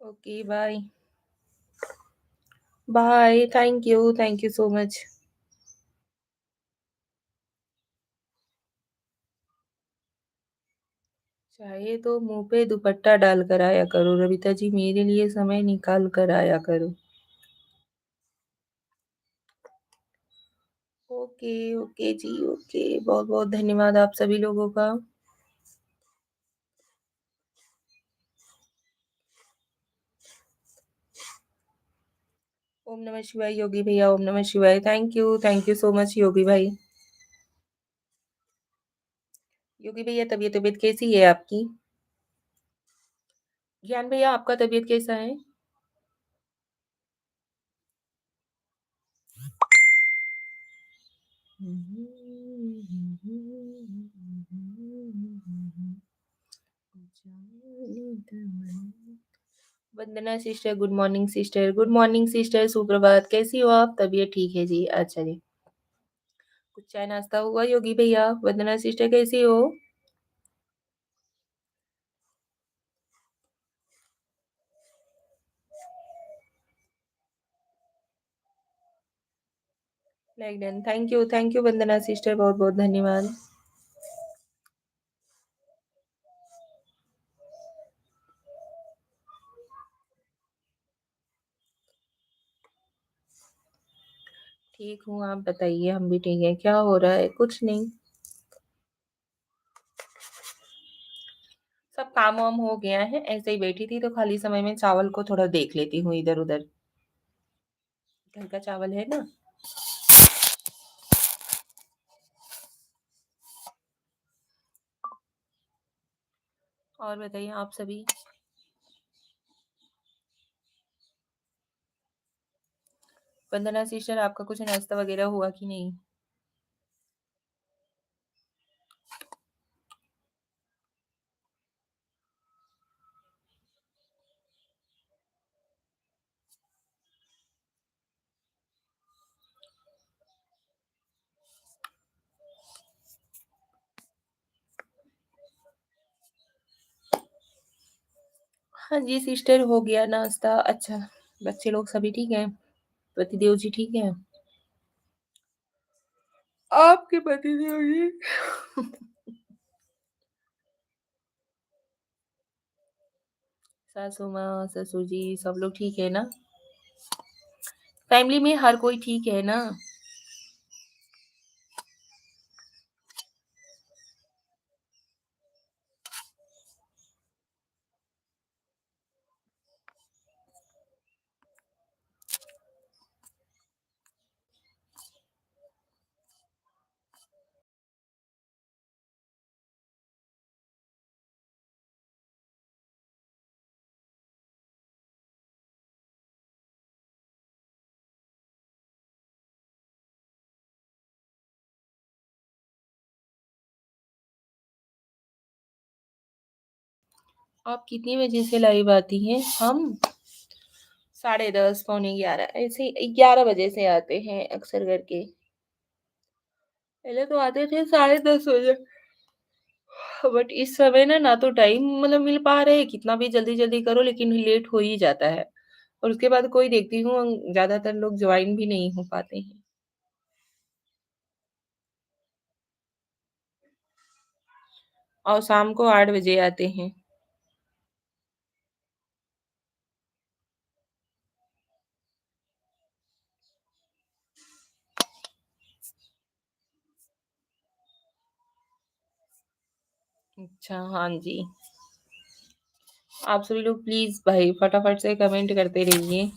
[SPEAKER 1] Okay bye. Bye, thank you so much. चाहे तो मुंह पे दुपट्टा डाल कर आया करो रविता जी, मेरे लिए समय निकाल कर आया करो। ओके ओके जी, ओके। बहुत बहुत धन्यवाद आप सभी लोगों का। ओम नमः शिवाय योगी भैया, ओम नमः शिवाय। थैंक यू सो मच योगी भाई। योगी भैया तबीयत कैसी है आपकी। ज्ञान भैया आपका तबीयत कैसा है। Vandana sister, good morning sister, good morning sister, सुप्रभात। कैसी हो आप। तबीयत ठीक है जी, अच्छा जी। कुछ चाय नाश्ता हुआ योगी भैया। वंदना सिस्टर कैसी हो। Like done. Thank you Vandana sister, बहुत बहुत धन्यवाद। ठीक हूँ, आप बताइए। हम भी ठीक है। क्या हो रहा है, कुछ नहीं। सब काम वाम हो गया है, ऐसे ही बैठी थी तो खाली समय में चावल को थोड़ा देख लेती हूँ इधर उधर। घर का चावल है ना। और बताइए आप सभी। वंदना सिस्टर आपका कुछ नाश्ता वगैरह हुआ कि नहीं। हाँ जी सिस्टर, हो गया नाश्ता। अच्छा, बच्चे लोग सभी ठीक हैं। पतिदेव जी ठीक है। आपके पतिदेव जी सासू माँ, ससुर जी सब लोग ठीक है ना? फैमिली में हर कोई ठीक है ना? आप कितनी बजे से लाइव आती हैं? हम 10:30 पौने 11 ऐसे 11 बजे से आते हैं अक्सर करके। पहले तो आते थे 10:30 बजे। बट इस समय ना तो टाइम मतलब मिल पा रहा है, कितना भी जल्दी जल्दी करो लेकिन लेट हो ही जाता है। और उसके बाद कोई देखती हूँ ज्यादातर लोग ज्वाइन भी नहीं हो पाते हैं। और शाम को 8 बजे आते हैं। अच्छा, हाँ जी। आप सभी लोग प्लीज भाई फटाफट से कमेंट करते रहिए।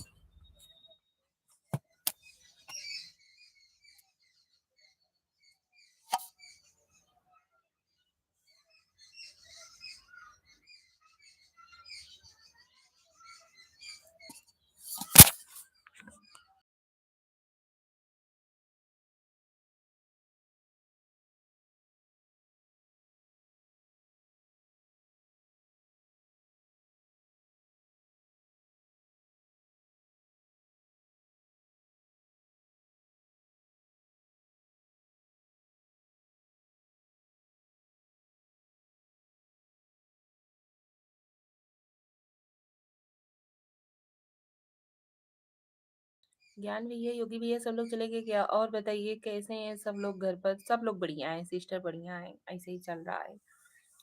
[SPEAKER 1] ज्ञान भैया, योगी भैया सब लोग चले गए क्या? और बताइए कैसे हैं सब लोग घर पर? सब लोग बढ़िया हैं, सिस्टर बढ़िया है, ऐसे ही चल रहा है।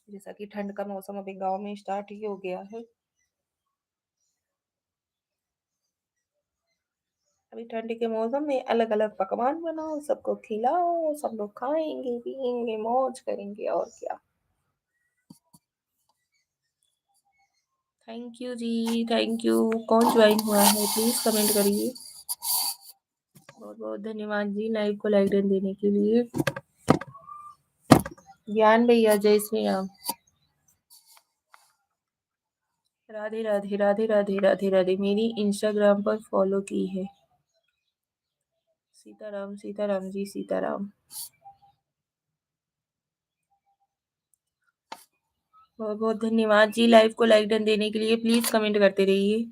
[SPEAKER 1] जैसा कि ठंड का मौसम अभी गांव में स्टार्ट ही हो गया है। अभी ठंड के मौसम में अलग अलग पकवान बनाओ, सबको खिलाओ, सब लोग खाएंगे पिएंगे मौज करेंगे और क्या। थैंक यू जी, थैंक यू। कौन ज्वाइन हुआ है प्लीज कमेंट करिए। बहुत बहुत धन्यवाद जी लाइव को लाइक देने के लिए। ज्ञान भैया जय श्री राम। राधे राधे राधे राधे राधे राधे। मेरी इंस्टाग्राम पर फॉलो की है। सीताराम सीताराम जी सीताराम। बहुत बहुत धन्यवाद जी लाइव को लाइक देने के लिए। प्लीज कमेंट करते रहिए।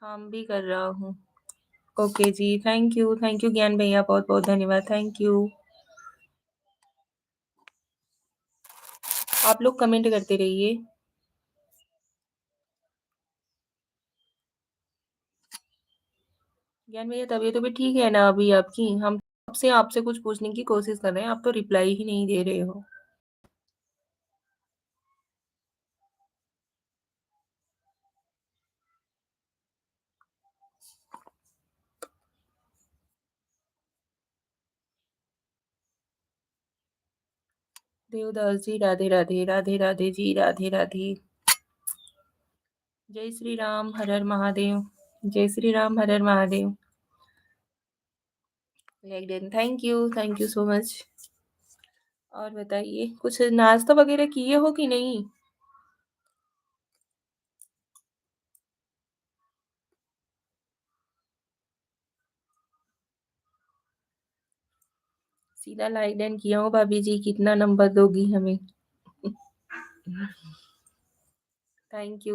[SPEAKER 1] काम भी कर रहा हूँ। ओके जी, थैंक यू ज्ञान भैया, बहुत बहुत धन्यवाद, थैंक यू। आप लोग कमेंट करते रहिए। ज्ञान भैया तबीयत तो भी ठीक है ना अभी आपकी? हम आपसे आपसे कुछ पूछने की कोशिश कर रहे हैं, आप तो रिप्लाई ही नहीं दे रहे हो। देवदास जी राधे राधे राधे राधे जी राधे राधे। जय श्री राम हर हर महादेव। जय Shri Ram Har Har Mahadev. Thank you so much. और बताइए कुछ नाश्ता वगैरह किए हो कि नहीं? सीधा लाइक डन किया हो भाभी जी, कितना नंबर दोगी हमें? Thank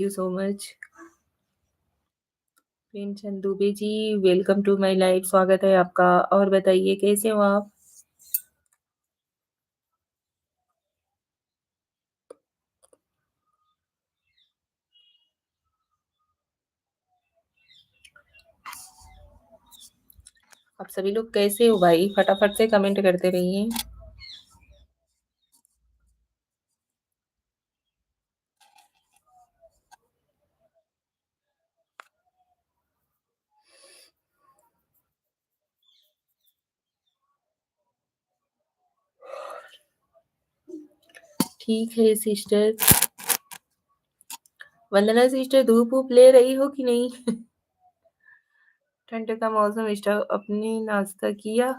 [SPEAKER 1] you so much. Premchand Dubey जी, वेलकम टू माय लाइफ, स्वागत है आपका। और बताइए कैसे हो आप? आप सभी लोग कैसे हो भाई? फटाफट से कमेंट करते रहिए। ठीक है सिस्टर। वंदना सिस्टर धूप वूप ले रही हो कि नहीं? ठंड का मौसम स्टॉप अपने नाश्ता किया?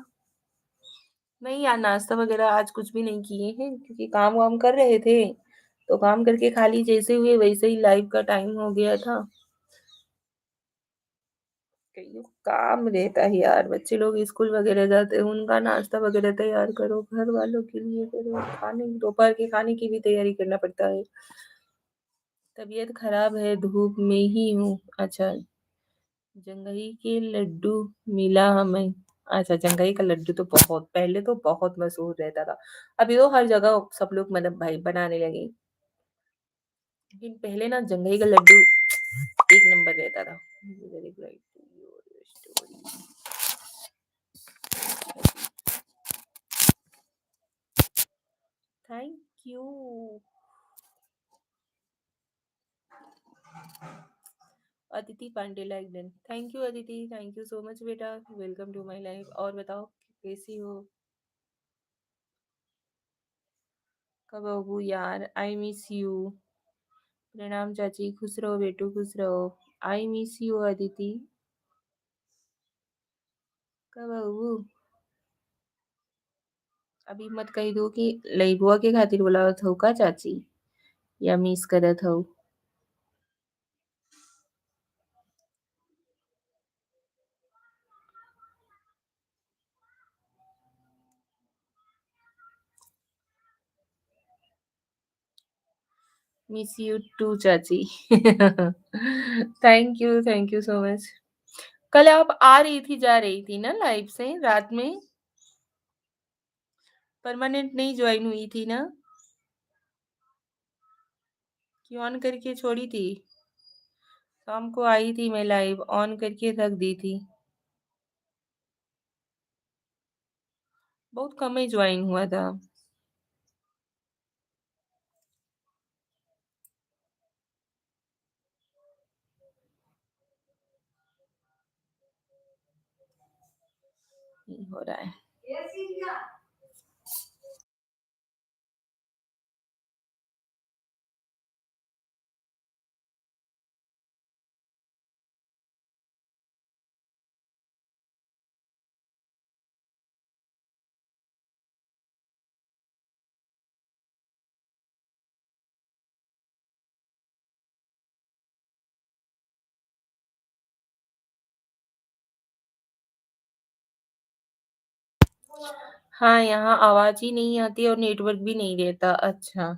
[SPEAKER 1] नहीं यार, नाश्ता वगैरह आज कुछ भी नहीं किए हैं क्योंकि काम वाम कर रहे थे। तो काम करके खाली जैसे हुए वैसे ही लाइव का टाइम हो गया था। कईयों को काम रहता है यार, बच्चे लोग स्कूल वगैरह जाते हैं, उनका नाश्ता वगैरह तैयार करो, घर वालों के लिए करो, खाने दोपहर के खाने की भी तैयारी करना पड़ता है। तबीयत खराब है, धूप में ही हूँ। अच्छा, जंगई के लड्डू मिला हमें। अच्छा, जंगई का लड्डू तो बहुत पहले तो बहुत मशहूर रहता था। अभी तो हर जगह सब लोग मतलब भाई बनाने लगे। लेकिन पहले ना जंगई का लड्डू एक नंबर रहता था। Very bright your story. Thank you Aditi Pandey like done. Thank you Aditi, thank you so much बेटा, वेलकम टू माय लाइफ। और बताओ कैसी हो? कब आओ यार, आई मिस यू। प्रणाम चाची, खुश रहो बेटू, खुश रहो। I miss you Aditi. कब आओ? अभी मत कही दो कि लइबुआ के खातिर बोलावत हो का चाची, या मिस करत हो। मिस यू टू चाची। Thank you so much. कल आप आ रही थी जा रही थी ना लाइव से रात में? परमानेंट नहीं ज्वाइन हुई थी ना? कि ऑन करके छोड़ी थी? शाम को आई थी मैं लाइव, ऑन करके रख दी थी। बहुत कम ही ज्वाइन हुआ था। नहीं हो रहा है। हाँ, यहाँ आवाज ही नहीं आती और नेटवर्क भी नहीं रहता। अच्छा,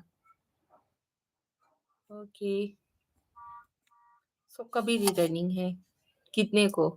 [SPEAKER 1] ओके। सो कभी रिटर्निंग है? कितने को?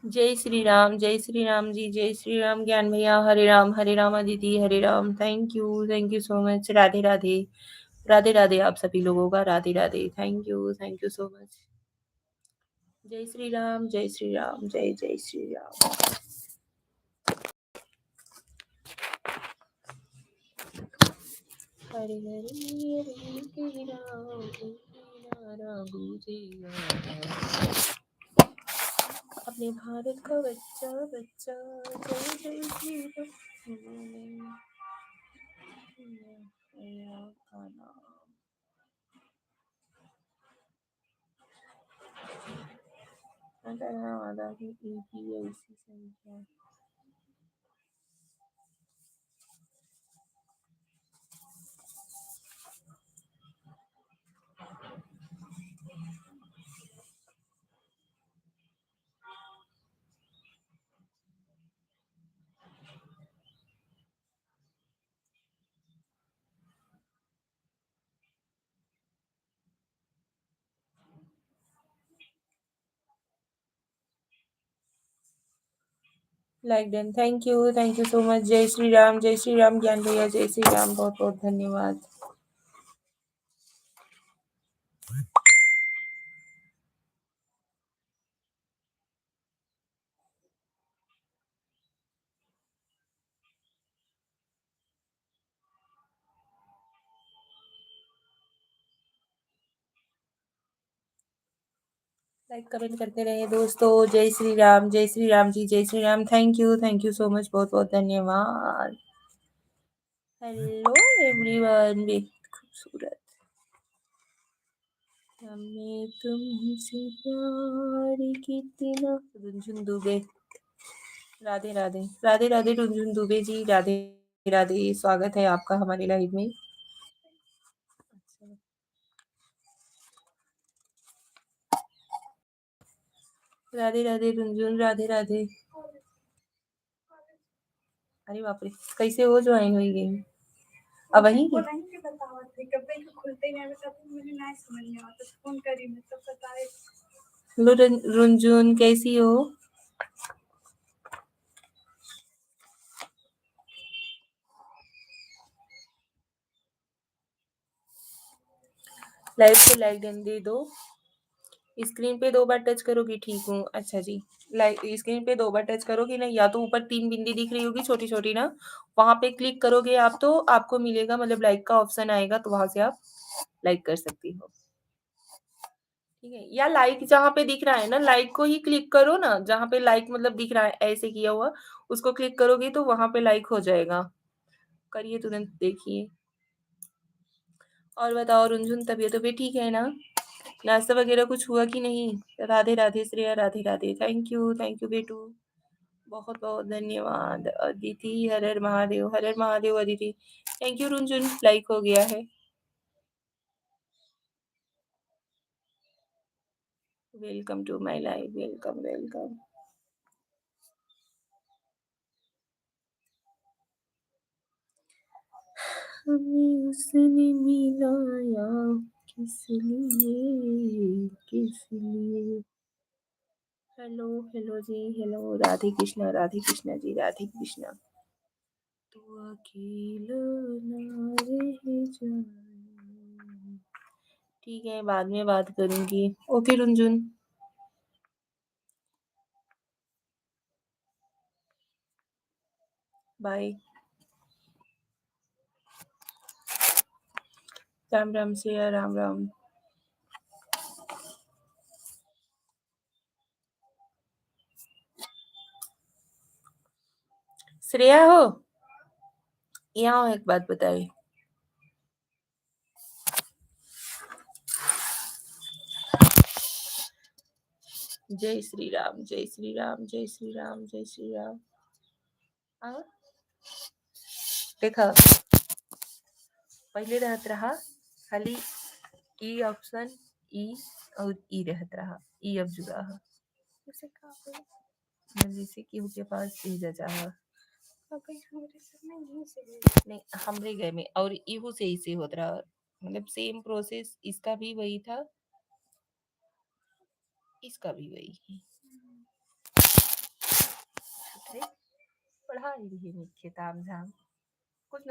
[SPEAKER 1] जय श्री राम जी, जय श्री राम ज्ञान भैया, Hare Ram Aditi, Hare Ram. Thank you so much. Radhe Radhe, Radhe Radhe आप सभी लोगों का, Radhe Radhe. Thank you so much. जय श्री राम, जय श्री राम, जय श्री राम। हरे हरे हरे राम, राम गूंजेगा। अपने भारत का बच्चा बच्चा, जय जय श्री राम। का नाम आधा की ईपीआईसी संख्या। Like done. Thank you so much. जय श्री राम ज्ञान भैया, जय श्री राम, बहुत बहुत धन्यवाद। लाइक कमेंट करते रहे दोस्तों। जय श्री राम, जय श्री राम जी, जय Shri Ram. Thank you so much, बहुत बहुत धन्यवाद। हेलो एवरीवन, बेहद खूबसूरत। हमें तुमसे प्यार कितना। रुंझुन दुबे, राधे राधे, राधे राधे रुंझुन दुबे जी, राधे राधे। स्वागत है आपका हमारे लाइव में। राधे राधे रुंझुन, राधे राधे। अरे बाप रे, कैसे हो ज्वाइन हुई गेम? अब वही हेलो रुंझुन, कैसी हो? लाइव को लाइक डन दे दो। स्क्रीन पे 2 बार टच करोगी, ठीक हूँ। अच्छा जी, लाइक स्क्रीन पे 2 बार टच करोगी ना, या तो ऊपर 3 बिंदी दिख रही होगी छोटी छोटी ना, वहां पे क्लिक करोगे आप तो आपको मिलेगा, मतलब लाइक का ऑप्शन आएगा, तो वहां से आप लाइक कर सकती हो। ठीक है, या लाइक जहाँ पे दिख रहा है ना, लाइक को ही क्लिक करो ना, जहाँ पे लाइक मतलब दिख रहा है ऐसे किया हुआ, उसको क्लिक करोगे तो वहां पे लाइक हो जाएगा। करिए तुरंत, देखिए। और बताओ रुंझुन, तबीयत भी ठीक है ना? नाश्ता वगैरह कुछ हुआ कि नहीं? राधे राधे श्रेया, राधे राधे। थैंक यू बेटू, बहुत बहुत धन्यवाद। Aditi, Har Har Mahadev, Har Har Mahadev Aditi. Thank you Runjhun, like हो गया है। Welcome to my life, welcome welcome. हमें उसने मिलाया, किस लिए, किस लिए। हेलो हेलो जी, हेलो। राधे कृष्णा, राधे कृष्णा जी, राधे कृष्णा। तो अकेला ना रह जाए। ठीक है, बाद में बात करूंगी। Okay Runjhun, bye. राम राम श्रेया, राम राम। श्रेया हो, यहाँ एक बात बताए। जय श्री राम, जय श्री राम, जय श्री राम, जय श्री राम। हाँ, देखा, पहले रहत रहा खाली ई ऑप्शन, ई और ई रहत रहा, ई अब जुड़ा है। जैसे का जैसे केहू के पास भेजा चाह नहीं, हमरे गए में और इहू से इसे होत रहा, मतलब सेम प्रोसेस, इसका भी वही था, इसका भी वही है। अरे, पढ़ा ही रही नीचे ताम झाम, कुछ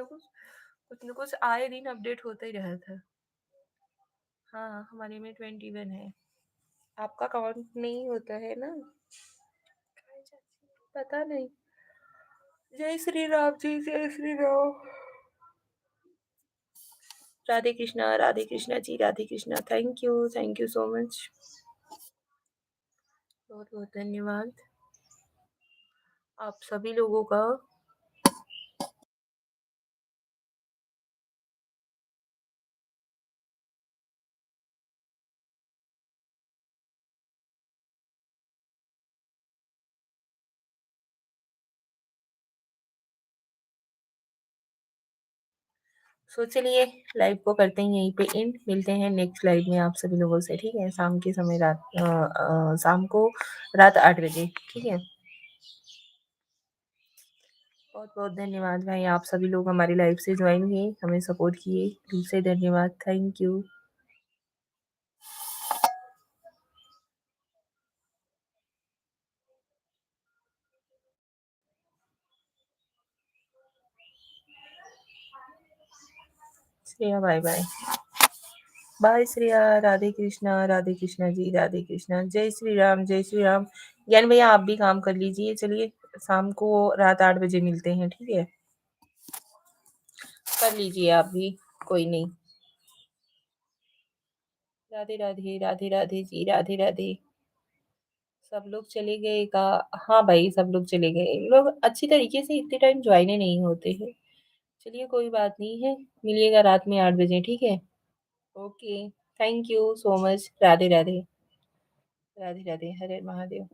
[SPEAKER 1] न कुछ आए दिन अपडेट होता ही रहा था। हाँ, हमारे में 21 है। आपका काउंट नहीं होता है ना? पता नहीं। जय श्री राम जी, जय Shri Ram. Radhe Krishna ji, Radhe Krishna. Thank you so much, बहुत बहुत धन्यवाद आप सभी लोगों का। सो चलिए, लाइव को करते हैं यहीं पे एंड। मिलते हैं नेक्स्ट लाइव में आप सभी लोगों से, ठीक है? शाम के समय, शाम को रात 8 बजे, ठीक है? बहुत बहुत धन्यवाद भाई, आप सभी लोग हमारी लाइव से ज्वाइन हुए, हमें सपोर्ट किए, दिल से धन्यवाद। Thank you. Shreya bye bye. Bye Shreya, Radhe Krishna ji, Radhe Krishna, जय श्री राम, जय श्री राम। ज्ञान भैया आप भी काम कर लीजिए, चलिए शाम को रात 8 बजे मिलते हैं, ठीक है? कर लीजिए आप भी, कोई नहीं। राधे राधे, राधे राधे जी, राधे राधे। सब लोग चले गए का? हाँ भाई, सब लोग चले गए। लोग अच्छी तरीके से इतने टाइम ज्वाइन ही नहीं होते हैं। चलिए कोई बात नहीं है, मिलिएगा रात में 8 बजे, ठीक है? Okay, thank you so much. Radhe Radhe, Radhe Radhe, Hare Mahadev.